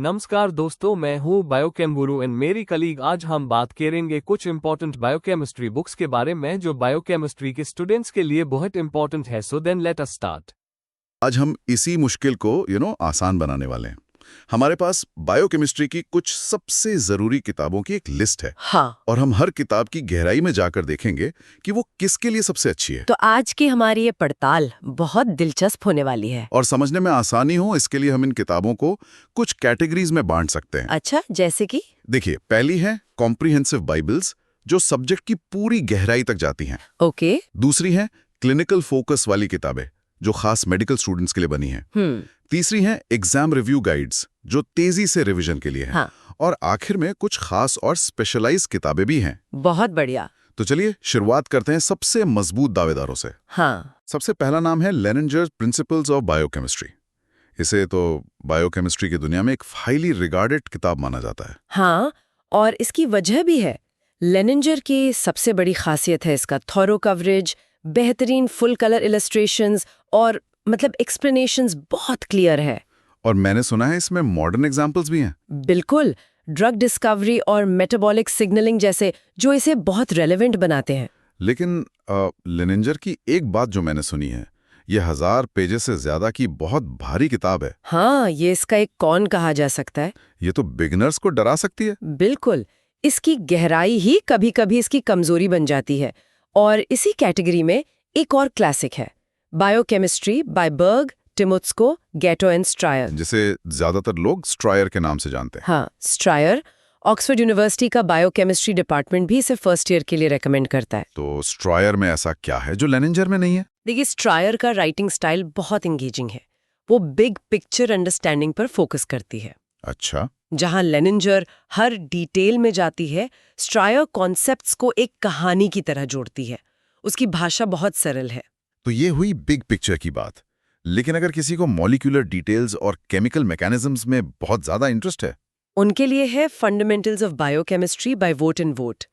नमस्कार दोस्तों, मैं हूँ बायोकेम गुरु एंड मेरी कलीग। आज हम बात करेंगे कुछ इंपॉर्टेंट बायोकेमिस्ट्री बुक्स के बारे में जो बायोकेमिस्ट्री के स्टूडेंट्स के लिए बहुत इंपॉर्टेंट है। So then let us start. आज हम इसी मुश्किल को आसान बनाने वाले हैं। हमारे पास बायोकेमिस्ट्री की कुछ सबसे जरूरी किताबों की एक लिस्ट है। हाँ। और हम हर किताब की गहराई में जाकर देखेंगे कि वो किसके लिए सबसे अच्छी है। तो आज की हमारी ये पड़ताल बहुत दिलचस्प होने वाली है। और समझने में आसानी हो इसके लिए हम इन किताबों को कुछ कैटेगरीज में बांट सकते हैं। अच्छा, जैसे कि? देखिए, पहली है कॉम्प्रिहेंसिव बाइबल्स, जो सब्जेक्ट की पूरी गहराई तक जाती हैं। ओके। दूसरी है क्लिनिकल फोकस वाली किताबें, जो खास मेडिकल स्टूडेंट्स के लिए बनी हैं। तीसरी है एग्जाम रिव्यू गाइड्स, जो तेजी से रिवीजन के लिए हैं। हाँ। और आखिर में कुछ खास और स्पेशलाइज किताबें भी हैं। बहुत बढ़िया। तो चलिए शुरुआत करते हैं सबसे मजबूत दावेदारों से। हाँ। सबसे पहला नाम है लेनिंजर प्रिंसिपल्स ऑफ बायोकेमिस्ट्री। इसे तो बायोकेमिस्ट्री की दुनिया में एक हाईली रिगार्डेड किताब माना जाता है। हाँ, और इसकी वजह भी है। लेनिंजर की सबसे बड़ी खासियत है इसका थॉरो कवरेज, बेहतरीन फुल कलर इलस्ट्रेशंस और एक्सप्लेनेशंस बहुत क्लियर है। और मैंने सुना है इसमें मॉडर्न एग्जाम्पल्स भी हैं। बिल्कुल, ड्रग डिस्कवरी और मेटाबॉलिक सिग्नलिंग जैसे, जो इसे बहुत रेलेवेंट बनाते हैं। लेकिन लेनिंजर की एक बात जो मैंने सुनी है, यह 1000 पेजेस से ज्यादा की बहुत भारी किताब है। हाँ, ये इसका एक कौन कहा जा सकता है। ये तो बिगिनर्स को डरा सकती है। बिल्कुल, इसकी गहराई ही कभी-कभी इसकी कमजोरी बन जाती है। और इसी कैटेगरी में एक और क्लासिक है, biochemistry by Berg, Tymoczko, Gatto and Stryer, जिसे ज्यादातर लोग स्ट्रायर के नाम से जानते हैं। हाँ, स्ट्रायर। ऑक्सफोर्ड यूनिवर्सिटी का बायोकेमिस्ट्री डिपार्टमेंट भी इसे फर्स्ट ईयर के लिए रेकमेंड करता है। तो स्ट्रायर में ऐसा क्या है जो लेनिंजर में नहीं है? देखिए, स्ट्रायर का राइटिंग स्टाइल बहुत इंगेजिंग है। वो बिग पिक्चर अंडरस्टैंडिंग पर फोकस करती है। अच्छा। जहां लेनिंजर हर डिटेल में जाती है, स्ट्रायर कॉन्सेप्ट्स को एक कहानी की तरह जोड़ती है। उसकी भाषा बहुत सरल है। तो ये हुई बिग पिक्चर की बात। लेकिन अगर किसी को मॉलिक्यूलर डिटेल्स और केमिकल मैकेनिज्म्स में बहुत ज्यादा इंटरेस्ट है, उनके लिए है fundamentals of biochemistry by Voet and Voet.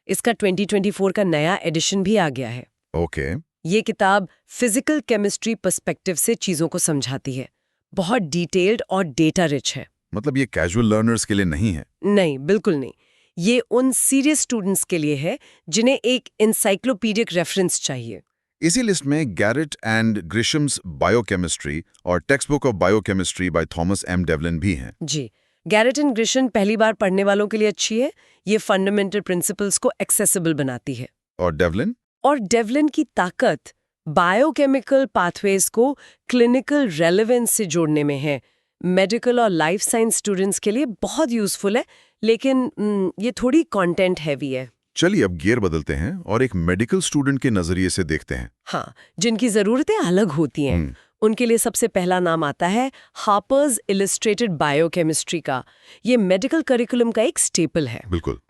इसका 2024 का नया एडिशन भी आ गया है। ओके। ये किताब फिजिकल केमिस्ट्री पर्सपेक्टिव से चीजों को समझाती है। बहुत डिटेल्ड और डेटा रिच है। मतलब ये कैजुअल लर्नर्स के लिए नहीं है? नहीं, बिल्कुल नहीं। ये उन सीरियस स्टूडेंट्स के लिए है जिन्हें एक एनसाइक्लोपीडिक रेफरेंस चाहिए। इसी लिस्ट में गैरेट एंड ग्रिशम्स बायोकेमिस्ट्री और text book of biochemistry by Thomas M Devlin भी हैं। जी, गैरेट एंड ग्रिशन पहली बार पढ़ने वालों के लिए अच्छी है। ये फंडामेंटल प्रिंसिपल्स को एक्सेसिबल बनाती है। और डेवलिन? और डेवलिन की ताकत बायोकेमिकल पाथवेज को क्लिनिकल रेलेवेंस से जोड़ने में है। मेडिकल और लाइफ साइंस स्टूडेंट्स के लिए बहुत यूजफुल है, लेकिन ये थोड़ी कंटेंट हैवी है। चलिए अब गियर बदलते हैं और एक मेडिकल स्टूडेंट के नजरिए से देखते हैं। हाँ, जिनकी जरूरतें अलग होती हैं, उनके लिए सबसे पहला नाम आता है हार्पर्स इलस्ट्रेटेड बायोकेमिस्ट्री का। ये मेडिकल करिकुलम का एक स्टेपल है। बिल्कुल।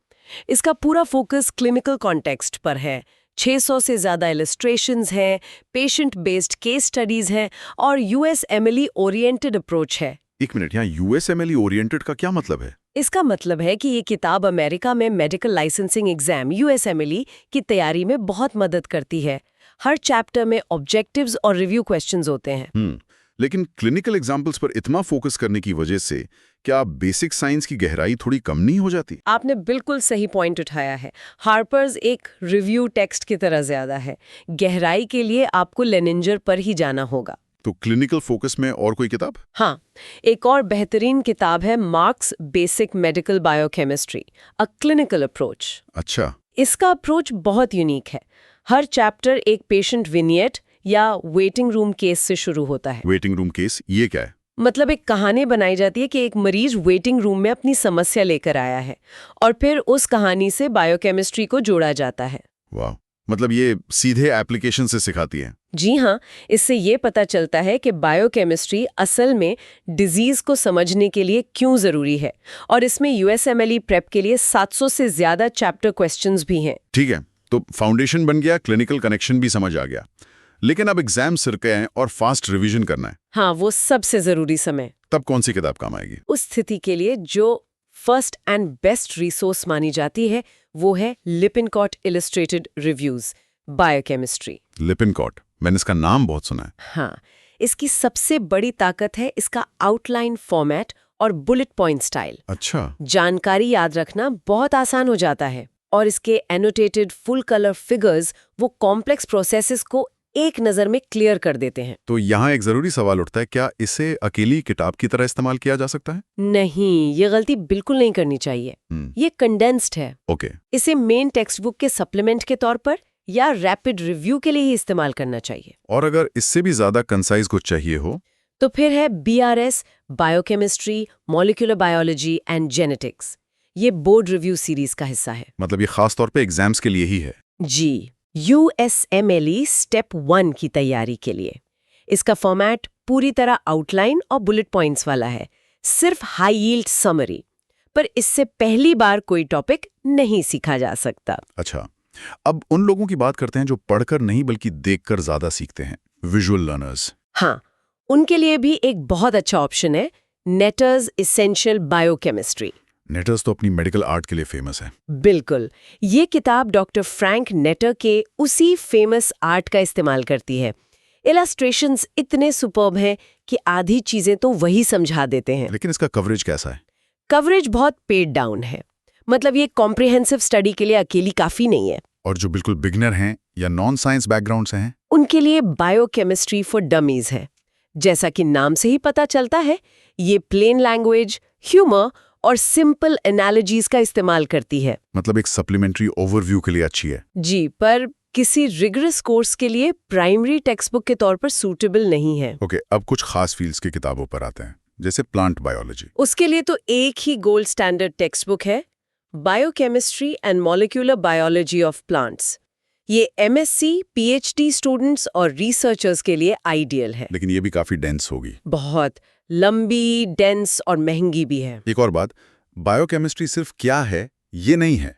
इसका पूरा फोकस क्लिनिकल कॉन्टेक्स्ट पर है। 600 से ज्यादा इलस्ट्रेशंस हैं, पेशेंट बेस्ड केस स्टडीज हैं और यूएसएमएलई ओरिएंटेड अप्रोच है। एक मिनट, यहाँ यूएसएमएलई ओरिएंटेड का क्या मतलब है? इसका मतलब है कि ये किताब अमेरिका में मेडिकल लाइसेंसिंग एग्जाम यूएसएमएलई की तैयारी में बहुत मदद करती है। हर चैप्टर में ऑब्जेक्टिव्स और रिव्यू क्वेश्चंस होते हैं। लेकिन क्लिनिकल एग्जाम्पल्स पर इतना फोकस करने की वजह से क्या बेसिक साइंस की गहराई थोड़ी कम नहीं हो जाती? आपने बिल्कुल सही पॉइंट उठाया है। हार्पर्स एक रिव्यू टेक्स्ट की तरह ज्यादा है। गहराई के लिए आपको लेनिंजर पर ही जाना होगा। तो क्लिनिकल फोकस में और कोई किताब? हाँ, एक और बेहतरीन किताब है marks basic medical biochemistry, a clinical approach. अच्छा। इसका अप्रोच बहुत यूनिक है। हर चैप्टर एक पेशेंट विनियट या वेटिंग रूम केस से शुरू होता है। वेटिंग रूम केस ये क्या है? मतलब एक कहानी बनाई जाती है कि एक मरीज वेटिंग रूम में अपनी समस्या लेकर आया है और फिर उस कहानी से बायोकेमिस्ट्री को जोड़ा जाता है। वाह, मतलब ये सीधे एप्लीकेशन से सिखाती है। जी हाँ, इससे ये पता चलता है कि बायोकेमिस्ट्री असल में डिजीज को समझने के लिए क्यों जरूरी है। और इसमें यूएसएमएलई प्रेप के लिए 700 से ज्यादा चैप्टर क्वेश्चंस भी हैं। ठीक है, तो फाउंडेशन बन गया, क्लिनिकल कनेक्शन भी समझ आ गया। लेकिन अब एग्जाम सिर के हैं और फास्ट रिवीजन करना है। हाँ, वो सबसे जरूरी समय। तब कौन सी किताब काम आएगी? उस स्थिति के लिए जो फर्स्ट एंड बेस्ट रिसोर्स मानी जाती है वो है लिपिनकॉट इलस्ट्रेटेड रिव्यूज बायोकेमिस्ट्री। लिपिनकॉट, मैंने इसका नाम बहुत सुना है। हाँ, इसकी सबसे बड़ी ताकत है इसका आउटलाइन फॉर्मेट और बुलेट पॉइंट स्टाइल। अच्छा, जानकारी याद रखना बहुत आसान हो जाता है और इसके एनोटेटेड फुल कलर फिगर्स वो कॉम्प्लेक्स प्रोसेसेस को एक नज़र में क्लियर कर देते हैं। तो यहाँ एक जरूरी सवाल उठता है, क्या इसे अकेली किताब की तरह इस्तेमाल किया जा सकता है? नहीं, ये गलती बिल्कुल नहीं करनी चाहिए। ये कंडेंस्ड है। ओके। इसे मेन टेक्स्ट बुक के सप्लीमेंट के तौर पर या रैपिड रिव्यू के लिए ही इस्तेमाल करना चाहिए। और अगर इससे भी ज्यादा कंसाइज कुछ चाहिए हो? तो फिर है BRS, biochemistry, molecular biology and genetics. ये बोर्ड रिव्यू सीरीज का हिस्सा है। मतलब ये खास तौर पे एग्जाम्स के लिए ही है? जी, USMLE स्टेप 1 की तैयारी के लिए। इसका फॉर्मेट पूरी तरह आउटलाइन और बुलेट पॉइंट्स वाला है, सिर्फ हाई यील्ड समरी। पर इससे पहली बार कोई टॉपिक नहीं सीखा जा सकता। अच्छा, अब उन लोगों की बात करते हैं जो पढ़कर नहीं बल्कि देखकर ज्यादा सीखते हैं, विजुअल लर्नर्स। हाँ, उनके लिए भी एक बहुत अच्छा ऑप्शन है, नेटर्स एसेंशियल बायोकेमिस्ट्री। नेटर्स तो अपनी मेडिकल आर्ट के लिए फेमस है। बिल्कुल, ये किताब डॉक्टर फ्रैंक नेटर के उसी फेमस आर्ट का इस्तेमाल करती है। इलस्ट्रेशंस इतने सुपर्ब हैं कि आधी चीजें तो वही समझा देते हैं। लेकिन इसका कवरेज कैसा है? कवरेज बहुत पेड डाउन है, मतलब ये कॉम्प्रिहेंसिव स्टडी के लिए अकेली काफी नहीं है। और जो बिल्कुल बिगनर हैं या नॉन साइंस बैकग्राउंड से हैं, उनके लिए बायोकेमिस्ट्री फॉर डमीज है। जैसा कि नाम से ही पता चलता है, ये प्लेन लैंग्वेज, ह्यूमर और सिंपल एनालॉजीज का इस्तेमाल करती है। मतलब एक सप्लीमेंट्री ओवरव्यू के लिए अच्छी है। जी, पर किसी रिगरस कोर्स के लिए प्राइमरी टेक्स्ट बुक के तौर पर सूटेबल नहीं है। ओके, अब कुछ खास फील्ड्स की किताबों पर आते हैं, जैसे प्लांट बायोलॉजी। उसके लिए तो एक ही गोल्ड स्टैंडर्ड टेक्स्ट बुक है, biochemistry and molecular biology of plants. ये MSc, PhD स्टूडेंट्स और रिसर्चर्स के लिए आइडियल है। लेकिन ये भी काफी डेंस होगी। बहुत लंबी, डेंस और महंगी भी है। एक और बात, बायोकेमिस्ट्री सिर्फ क्या है ये नहीं है,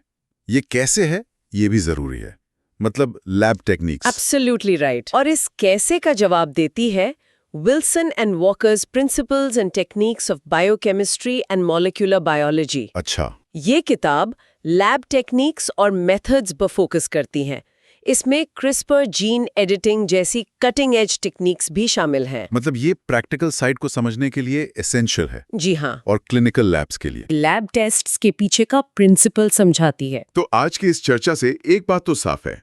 ये कैसे है ये भी जरूरी है। मतलब लैब टेक्निक्स। Absolutely right. और इस कैसे का जवाब देती है Wilson and walkers principles and techniques of biochemistry and molecular biology. अच्छा, ये किताब लैब टेक्निक्स और मेथड्स पर फोकस करती हैं। इसमें क्रिस्पर जीन एडिटिंग जैसी कटिंग एज टेक्निक्स भी शामिल हैं। मतलब ये प्रैक्टिकल साइड को समझने के लिए एसेंशियल है। जी हाँ, और क्लिनिकल लैब्स के लिए। लैब टेस्ट्स के पीछे का प्रिंसिपल समझाती है। तो आज की इस चर्चा से एक बात तो साफ है,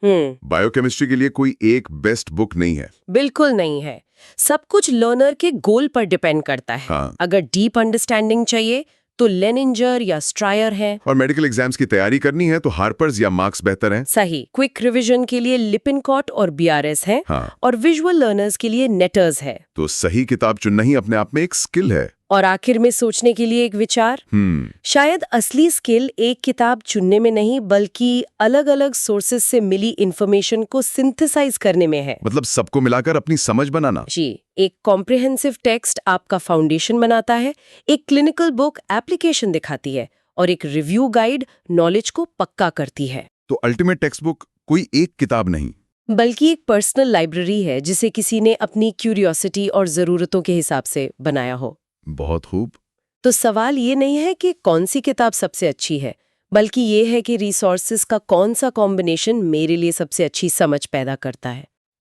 बायोकेमिस्ट्री के लिए कोई एक बेस्ट बुक नहीं है। बिल्कुल नहीं है। सब कुछ लर्नर के गोल पर डिपेंड करता है। हाँ। अगर डीप अंडरस्टैंडिंग चाहिए तो लेनिंजर या स्ट्रायर है। और मेडिकल एग्जाम्स की तैयारी करनी है तो हार्पर्स या मार्क्स बेहतर हैं। सही। क्विक रिवीजन के लिए लिपिनकॉट और BRS है। हाँ। और विजुअल लर्नर्स के लिए नेटर्स है। तो सही किताब चुनना ही अपने आप में एक स्किल है। और आखिर में सोचने के लिए एक विचार, शायद असली स्किल एक किताब चुनने में नहीं बल्कि अलग अलग सोर्सेज से मिली इंफॉर्मेशन को सिंथेसाइज करने में है। मतलब सबको मिलाकर अपनी समझ बनाना। जी, एक कॉम्प्रिहेंसिव टेक्स्ट आपका फाउंडेशन बनाता है, एक क्लिनिकल बुक एप्लीकेशन दिखाती है और एक रिव्यू गाइड नॉलेज को पक्का करती है। तो अल्टीमेट टेक्स्ट बुक कोई एक किताब नहीं, बल्कि एक पर्सनल लाइब्रेरी है जिसे किसी ने अपनी क्यूरियोसिटी और जरूरतों के हिसाब से बनाया हो। बहुत खूब। तो सवाल ये नहीं है कि कौन सी किताब सबसे अच्छी है, बल्कि ये है कि रिसोर्सेज का कौन सा कॉम्बिनेशन मेरे लिए सबसे अच्छी समझ पैदा करता है।